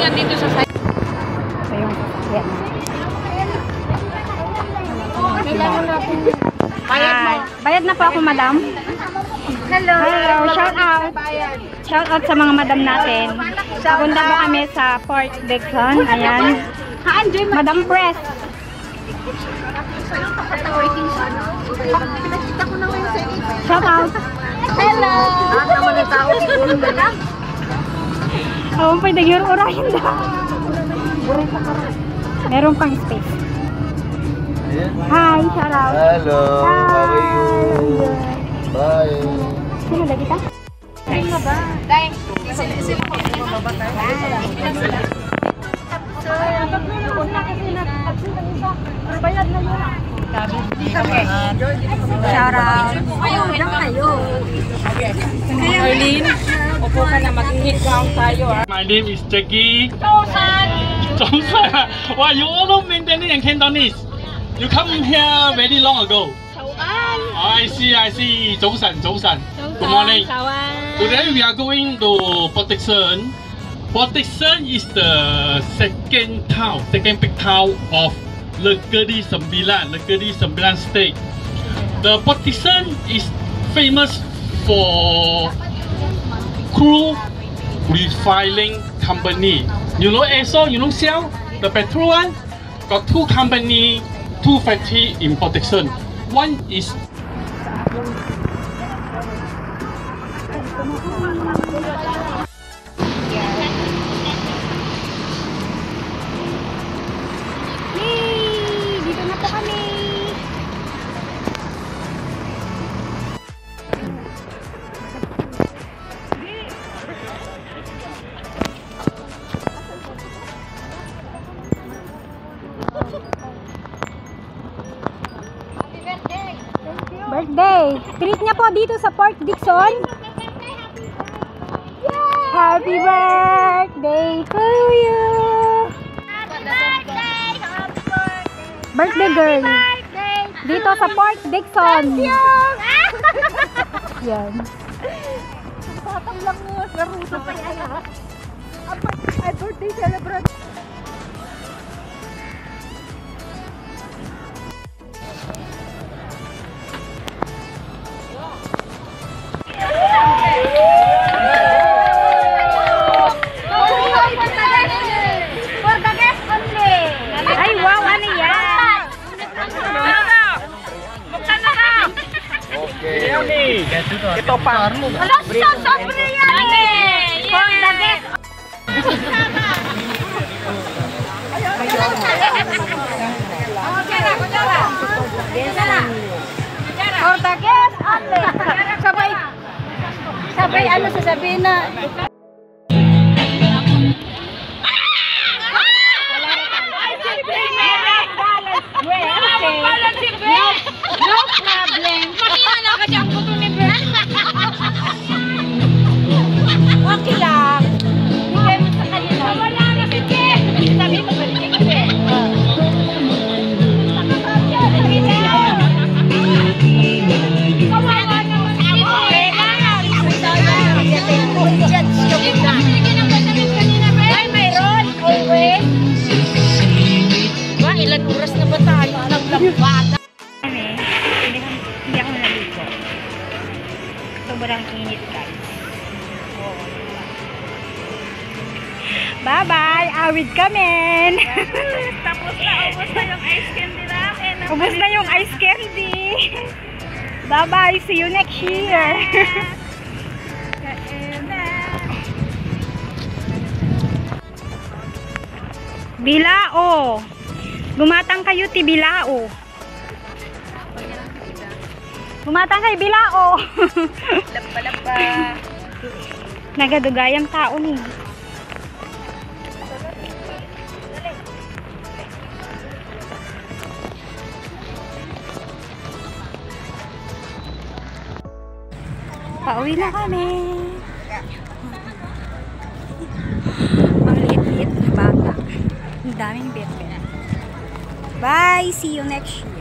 yan dito sa side. So yung sasakyan. Kailangan natin. Bayad na po ako, madam. Hello. Hello. Shout out. Shout out sa mga madam natin. Papunta po kami sa Port Dickson. Ayan. Madam Press. Shout out. Hello. Naman ang tao siguro na lang. Oo, pwede urahin daw. Meron pang space. Hi, shout out. Hello, how are you? Hi. Bye. Sino lagi ka? Sino ba? Thanks. Sila po. Bayad na yun. Shout out. Arlene, upo ka na, mag-hit count tayo. My name is Jackie. Josan! Josan. Wow, you all know Mandarin and Cantonese. You come here very long ago. I see. Josan. Good morning. Today we are going to Port Dickson. Port Dickson is the second big town of Negeri Sembilan state. The Port Dickson is famous for crude refining company. You know Esso, you know Shell, the petrol one. Got two factory in Port Dickson. One is Dito na po kami. Birthday! Treat niya po dito sa Port Dickson. Happy birthday to you! Birthday girl! Dito sa Port Dickson. Yan. Patang lang mo, naruto pa yan ha. Ay, birthday celebrant. Ay, wow! Ano yan? Okay. ito pa. Alas, sasabre yan eh! For the guest! For the guest only. Sabay ano sasabihin na... No problem. Makina na kasi ang buto ni Bert. Okay lang. Bigay mo sa kanila. Wala na si Ken! Sabi mo ba ni Ken? Kawawa naman si Ken. Ay, mayroon. Always. Ba, ilan oras na ba tayo? Naglambata. Hindi ako naligo. Sobrang init, guys. Bye-bye! Awid kami! Tapos na, ubos na yung ice candy namin. Ubus na yung ice candy! Bye-bye! See you next year! Bilao! Gumatang kayo, ti Bilao! Gumatang kayo, Bilao! Lapa-lapa. Nagadugayang tao ni. Pauwi na kami. Ang liit-liit na bata. Ang daming bit-bit. Bye! See you next year.